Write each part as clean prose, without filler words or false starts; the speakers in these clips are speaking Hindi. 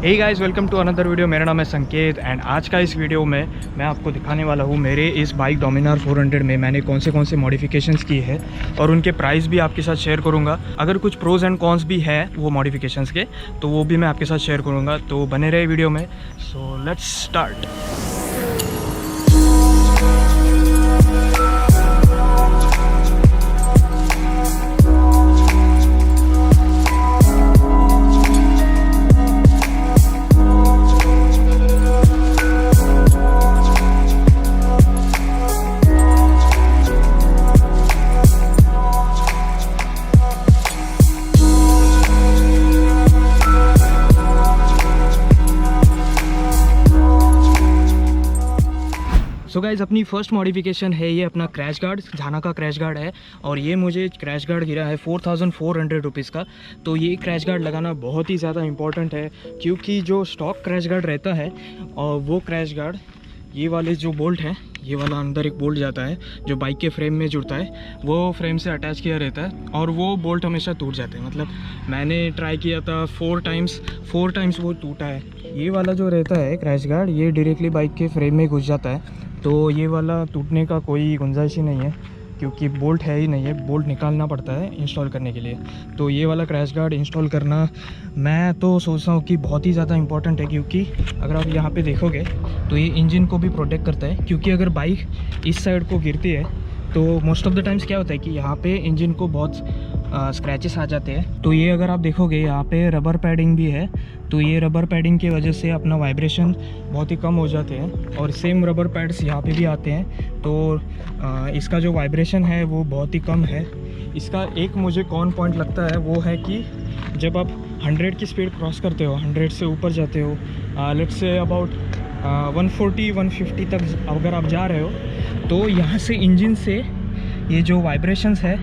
Hey guys, welcome to another video. मेरा नाम है संकेत एंड आज का इस वीडियो में मैं आपको दिखाने वाला हूँ मेरे इस बाइक डोमिनार 400 में मैंने कौन से मॉडिफिकेशंस की है और उनके प्राइस भी आपके साथ शेयर करूँगा। अगर कुछ प्रोज एंड कॉन्स भी है वो मॉडिफिकेशंस के तो वो भी मैं आपके साथ शेयर करूँगा, तो बने रहे वीडियो में। So let's start. So guys, अपनी फ़र्स्ट मॉडिफिकेशन है ये अपना क्रैश गार्ड, झाना का क्रैश गार्ड है और ये मुझे क्रैश गार्ड गिरा है 4400 रुपीज़ का। तो ये क्रैश गार्ड लगाना बहुत ही ज़्यादा इंपॉर्टेंट है क्योंकि जो स्टॉक क्रैश गार्ड रहता है और वो क्रैश गार्ड ये वाले जो बोल्ट है, ये वाला अंदर एक बोल्ट जाता है जो बाइक के फ्रेम में जुड़ता है, वो फ्रेम से अटैच किया रहता है और वो बोल्ट हमेशा टूट जाते हैं। मतलब मैंने ट्राई किया था 4 टाइम्स वो टूटा है। ये वाला जो रहता है क्रैश गार्ड, ये डायरेक्टली बाइक के फ्रेम में घुस जाता है, तो ये वाला टूटने का कोई गुंजाइश ही नहीं है क्योंकि बोल्ट है ही नहीं है, बोल्ट निकालना पड़ता है इंस्टॉल करने के लिए। तो ये वाला क्रैश गार्ड इंस्टॉल करना मैं तो सोचता हूँ कि बहुत ही ज़्यादा इंपॉर्टेंट है क्योंकि अगर आप यहाँ पे देखोगे तो ये इंजन को भी प्रोटेक्ट करता है। क्योंकि अगर बाइक इस साइड को गिरती है तो मोस्ट ऑफ द टाइम्स क्या होता है कि यहाँ पे इंजन को बहुत स्क्रैचेस आ जाते हैं। तो ये अगर आप देखोगे यहाँ पे रबर पैडिंग भी है, तो ये रबर पैडिंग की वजह से अपना वाइब्रेशन बहुत ही कम हो जाते हैं और सेम रबर पैड्स यहाँ पे भी आते हैं, तो इसका जो वाइब्रेशन है वो बहुत ही कम है। इसका एक मुझे कॉन पॉइंट लगता है वो है कि जब आप 100 की स्पीड क्रॉस करते हो, 100 से ऊपर जाते हो, लेट्स से अबाउट 140-150 तक अगर आप जा रहे हो तो यहाँ से इंजन से ये जो वाइब्रेशंस है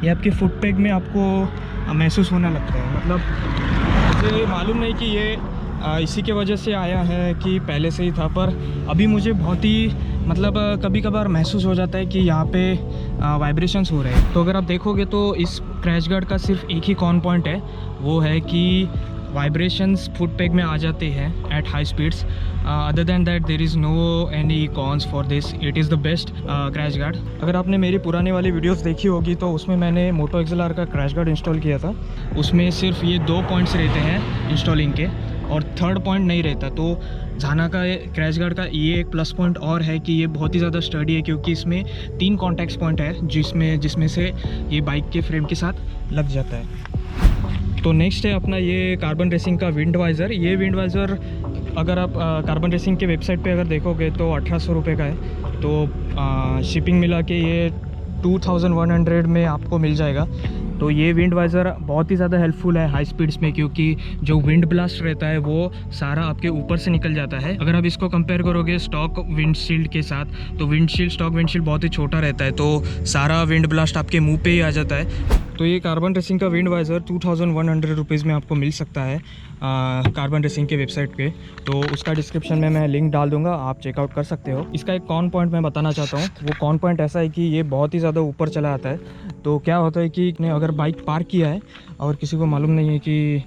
ये आपके फुट पैग में आपको महसूस होने लगता है। मतलब मुझे मालूम नहीं कि ये इसी के वजह से आया है कि पहले से ही था, पर अभी मुझे बहुत ही मतलब कभी कभार महसूस हो जाता है कि यहाँ पे वाइब्रेशंस हो रहे हैं। तो अगर आप देखोगे तो इस क्रैश गार्ड का सिर्फ एक ही कॉन पॉइंट है, वो है कि वाइब्रेशंस फुट पैग में आ जाते हैं at high speeds. Other than that there is no any cons for this. It is the best crash guard. अगर आपने मेरी पुराने वाली वीडियोस देखी होगी तो उसमें मैंने मोटो XLR का क्रैश गार्ड इंस्टॉल किया था। उसमें सिर्फ ये 2 पॉइंट्स रहते हैं इंस्टॉलिंग के और 3rd पॉइंट नहीं रहता। तो झाना का क्रैश गार्ड का ये एक प्लस पॉइंट और है कि ये बहुत ही ज़्यादा स्टडी है क्योंकि इसमें 3 कॉन्टैक्ट पॉइंट है जिसमें से ये बाइक के फ्रेम के साथ लग जाता है। तो नेक्स्ट है अपना ये कार्बन रेसिंग का विंड वाइज़र। ये विंड वाइज़र अगर आप कार्बन रेसिंग के वेबसाइट पे अगर देखोगे तो 1800 रुपये का है, तो शिपिंग मिला के ये 2100 में आपको मिल जाएगा। तो ये विंड वाइज़र बहुत ही ज़्यादा हेल्पफुल है हाई स्पीड्स में क्योंकि जो विंड ब्लास्ट रहता है वो सारा आपके ऊपर से निकल जाता है। अगर आप इसको कंपेयर करोगे स्टॉक विंडशील्ड के साथ तो स्टॉक विंडशील्ड बहुत ही छोटा रहता है, तो सारा विंड ब्लास्ट आपके मुंह पे ही आ जाता है। तो ये कार्बन रेसिंग का विंड वाइज़र 2100 रुपीज़ में आपको मिल सकता है कार्बन रेसिंग के वेबसाइट पे। तो उसका डिस्क्रिप्शन में मैं लिंक डाल दूंगा, आप चेकआउट कर सकते हो। इसका एक कॉन पॉइंट मैं बताना चाहता हूँ। वो कॉन पॉइंट ऐसा है कि ये बहुत ही ज़्यादा ऊपर चला आता है। तो क्या होता है कि अगर बाइक पार्क किया है और किसी को मालूम नहीं है कि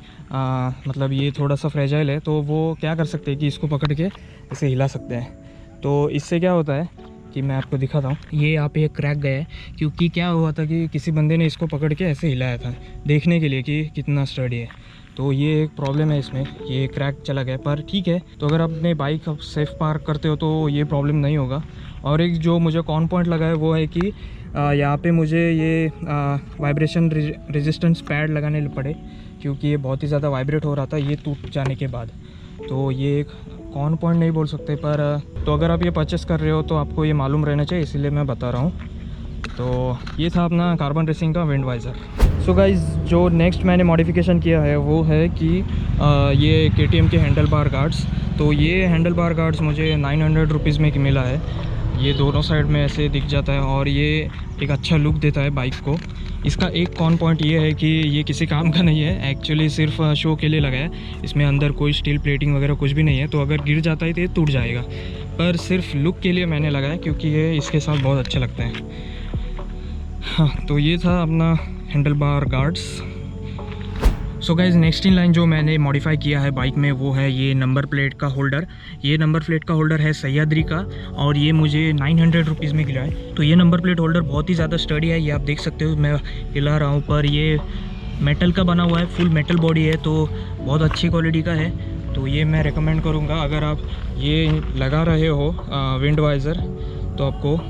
मतलब ये थोड़ा सा फ्रेजाइल है, तो वो क्या कर सकते हैं कि इसको पकड़ के इसे हिला सकते हैं। तो इससे क्या होता है कि मैं आपको दिखाता हूँ। ये यहाँ पे क्रैक गया है क्योंकि क्या हुआ था कि किसी बंदे ने इसको पकड़ के ऐसे हिलाया था देखने के लिए कि कितना स्टडी है। तो ये एक प्रॉब्लम है इसमें, ये क्रैक चला गया, पर ठीक है। तो अगर आप अपने बाइक सेफ पार्क करते हो तो ये प्रॉब्लम नहीं होगा। और एक जो मुझे कॉन पॉइंट लगा है वो है कि यहाँ पे मुझे ये वाइब्रेशन रेजिस्टेंस पैड लगाने पड़े क्योंकि ये बहुत ही ज़्यादा वाइब्रेट हो रहा था ये टूट जाने के बाद। तो ये एक कॉन पॉइंट नहीं बोल सकते, पर तो अगर आप ये परचेस कर रहे हो तो आपको ये मालूम रहना चाहिए, इसीलिए मैं बता रहा हूँ। तो ये था अपना कार्बन रेसिंग का विंड वाइज़र। सो गाइज़, जो नेक्स्ट मैंने मॉडिफिकेशन किया है वो है कि ये KTM के हैंडल बार गार्ड्स। तो ये हैंडल बार गार्ड्स मुझे 900 रुपीज़ में मिला है। ये दोनों साइड में ऐसे दिख जाता है और ये एक अच्छा लुक देता है बाइक को। इसका एक कॉन पॉइंट ये है कि ये किसी काम का नहीं है, एक्चुअली सिर्फ शो के लिए लगा है। इसमें अंदर कोई स्टील प्लेटिंग वगैरह कुछ भी नहीं है, तो अगर गिर जाता है तो ये टूट जाएगा, पर सिर्फ लुक के लिए मैंने लगाया क्योंकि ये इसके साथ बहुत अच्छा लगता है। हाँ, तो ये था अपना handle bar guards. So guys next in line जो मैंने मॉडिफाई किया है बाइक में वो है ये नंबर प्लेट का होल्डर। ये नंबर प्लेट का होल्डर है सह्याद्री का और ये मुझे 900 रुपीज़ में गिरा है। तो ये नंबर प्लेट होल्डर बहुत ही ज़्यादा स्टडी है, ये आप देख सकते हो, मैं हिला रहा हूँ पर ये मेटल का बना हुआ है, फुल मेटल बॉडी है, तो बहुत अच्छी क्वालिटी का है। तो ये मैं रेकमेंड करूँगा अगर आप ये लगा रहे हो विंड वाइज़र तो आपको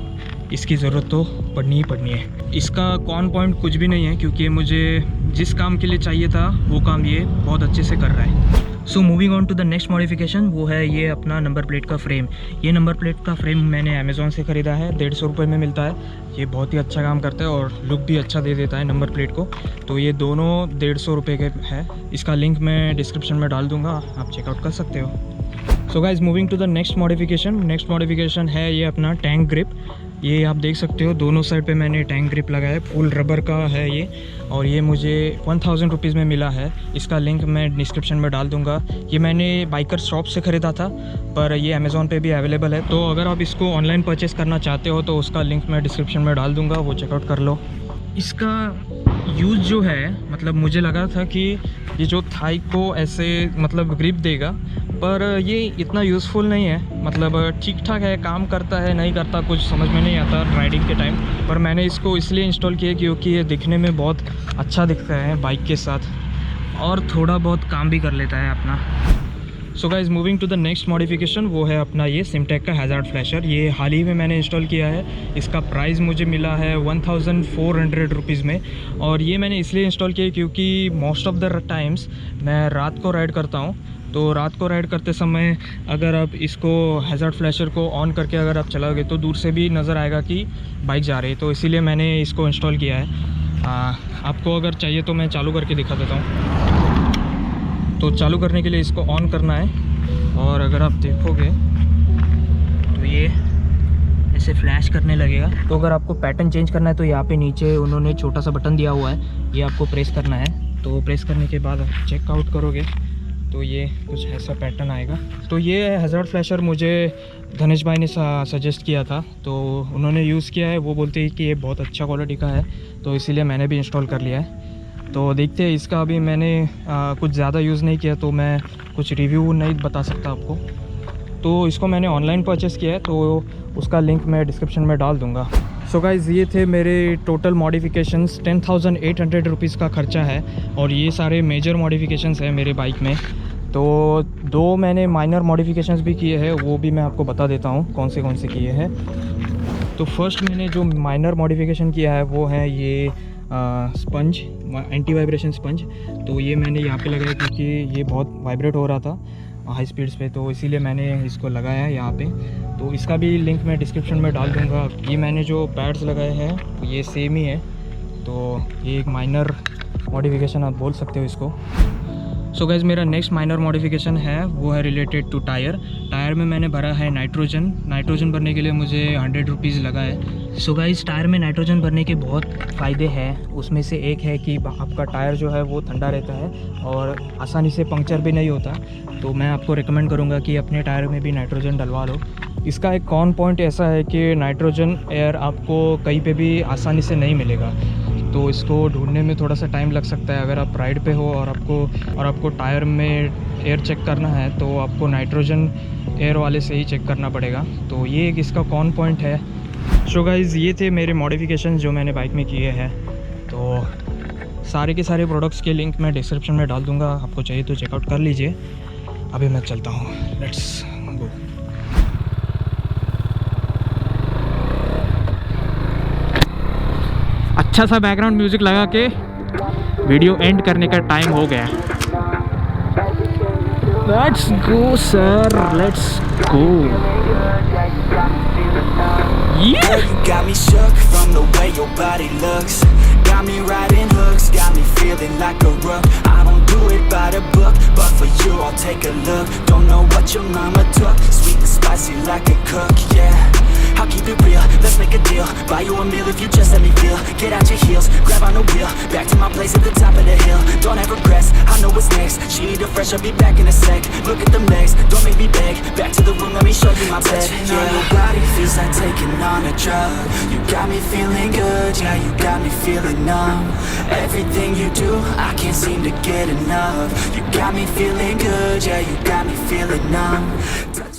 इसकी ज़रूरत तो पड़नी ही पड़नी है। इसका कॉन पॉइंट कुछ भी नहीं है क्योंकि मुझे जिस काम के लिए चाहिए था वो काम ये बहुत अच्छे से कर रहा है। So moving on to the next modification, वो है ये अपना नंबर प्लेट का फ्रेम। ये नंबर प्लेट का फ्रेम मैंने अमेज़ॉन से ख़रीदा है, 150 रुपये में मिलता है। ये बहुत ही अच्छा काम करता है और लुक भी अच्छा दे देता है नंबर प्लेट को। तो ये दोनों 150 रुपये के है। इसका लिंक मैं डिस्क्रिप्शन में डाल दूँगा, आप चेकआउट कर सकते हो। So guys moving to the next modification है ये अपना टैंक ग्रिप। ये आप देख सकते हो दोनों साइड पे मैंने टैंक ग्रिप लगाया है, फुल रबर का है ये और ये मुझे 1000 रुपीज़ में मिला है। इसका लिंक मैं डिस्क्रिप्शन में डाल दूंगा। ये मैंने बाइकर शॉप से ख़रीदा था पर ये अमेज़ॉन पे भी अवेलेबल है, तो अगर आप इसको ऑनलाइन परचेज़ करना चाहते हो तो उसका लिंक मैं डिस्क्रिप्शन में डाल दूँगा, वो चेकआउट कर लो। इसका यूज़ जो है मतलब मुझे लगा था कि ये जो थाई को ऐसे मतलब ग्रिप देगा, पर ये इतना यूज़फुल नहीं है। मतलब ठीक ठाक है, काम करता है नहीं करता कुछ समझ में नहीं आता राइडिंग के टाइम। पर मैंने इसको इसलिए इंस्टॉल किया क्योंकि ये दिखने में बहुत अच्छा दिखता है बाइक के साथ और थोड़ा बहुत काम भी कर लेता है अपना। So guys moving to the next modification, वो है अपना ये सिमटेक का हैज़ार्ड फ्लैशर। ये हाल ही में मैंने इंस्टॉल किया है। इसका प्राइस मुझे मिला है 1400 रुपीज़ में और ये मैंने इसलिए इंस्टॉल किया क्योंकि मोस्ट ऑफ द टाइम्स मैं रात को राइड करता हूँ। तो रात को राइड करते समय अगर आप इसको हैज़ार्ड फ्लैशर को ऑन करके अगर आप चलाओगे तो दूर से भी नज़र आएगा कि बाइक जा रही है, तो इसीलिए मैंने इसको इंस्टॉल किया है। आपको अगर चाहिए तो मैं चालू करके दिखा देता हूँ। तो चालू करने के लिए इसको ऑन करना है और अगर आप देखोगे तो ये ऐसे फ्लैश करने लगेगा। तो अगर आपको पैटर्न चेंज करना है तो यहाँ पे नीचे उन्होंने छोटा सा बटन दिया हुआ है, ये आपको प्रेस करना है। तो प्रेस करने के बाद आप चेकआउट करोगे तो ये कुछ ऐसा पैटर्न आएगा। तो ये हैज़ार्ड फ्लैशर मुझे धनेश भाई ने सजेस्ट किया था, तो उन्होंने यूज़ किया है। वो बोलते हैं कि ये बहुत अच्छा क्वालिटी का है, तो इसीलिए मैंने भी इंस्टॉल कर लिया है। तो देखते हैं, इसका अभी मैंने कुछ ज़्यादा यूज़ नहीं किया तो मैं कुछ रिव्यू नहीं बता सकता आपको। तो इसको मैंने ऑनलाइन परचेस किया है, तो उसका लिंक मैं डिस्क्रिप्शन में डाल दूँगा। सो गाइज़ ये थे मेरे टोटल मॉडिफिकेशंस। 10,800 रुपीज़ का खर्चा है और ये सारे मेजर मॉडिफिकेशंस हैं मेरे बाइक में। तो 2 मैंने माइनर मॉडिफिकेशंस भी किए हैं, वो भी मैं आपको बता देता हूँ कौन से किए हैं। तो फर्स्ट मैंने जो माइनर मॉडिफिकेशन किया है वो है ये स्पंज, एंटी वाइब्रेशन स्पंज। तो ये मैंने यहाँ पे लगाया क्योंकि ये बहुत वाइब्रेट हो रहा था हाई स्पीड्स पे, तो इसीलिए मैंने इसको लगाया है यहाँ पे। तो इसका भी लिंक मैं डिस्क्रिप्शन में डाल दूँगा। ये मैंने जो पैड्स लगाए हैं ये सेम ही है, तो ये एक माइनर मॉडिफिकेशन आप बोल सकते हो इसको। सो गाइज़ मेरा नेक्स्ट माइनर मॉडिफिकेशन है वो है रिलेटेड टू टायर में मैंने भरा है नाइट्रोजन भरने के लिए मुझे 100 रुपीज़ लगा है। सो गाइज़ टायर में नाइट्रोजन भरने के बहुत फ़ायदे हैं, उसमें से एक है कि आपका टायर जो है वो ठंडा रहता है और आसानी से पंक्चर भी नहीं होता। तो मैं आपको रिकमेंड करूँगा कि अपने टायर में भी नाइट्रोजन डलवा लो। इसका एक कॉन पॉइंट ऐसा है कि नाइट्रोजन एयर आपको कहीं पे भी आसानी से नहीं मिलेगा, तो इसको ढूंढने में थोड़ा सा टाइम लग सकता है। अगर आप राइड पे हो और आपको टायर में एयर चेक करना है तो आपको नाइट्रोजन एयर वाले से ही चेक करना पड़ेगा। तो ये एक इसका कॉन पॉइंट है। सो गाइज़ ये थे मेरे मॉडिफिकेशन जो मैंने बाइक में किए हैं। तो सारे के सारे प्रोडक्ट्स के लिंक मैं डिस्क्रिप्शन में डाल दूँगा, आपको चाहिए तो चेकआउट कर लीजिए। अभी मैं चलता हूँ, लेट्स गो। अच्छा सा बैकग्राउंड म्यूजिक लगा के वीडियो एंड करने का टाइम हो गया। Let's go sir, let's go. Got me shook from the way your body looks. Got me riding hooks, got me feeling like a rook. I don't do it by the book, but for you I'll take a look. Don't know what your mama took, sweet and spicy like a cook, yeah. I'll keep it real, let's make a deal. Buy you a meal if you just let me feel. Get out your heels, grab on the wheel. Back to my place at the top of the hill. Don't have regrets, I know what's next. She need a fresh, I'll be back in a sec. Look at them legs, don't make me beg. leg. Back to the room, let me show you my bed. Touching on your body feels like taking on a drug. You got me feeling good, yeah, you got me feeling numb. Everything you do, I can't seem to get enough. You got me feeling good, yeah, you got me feeling numb.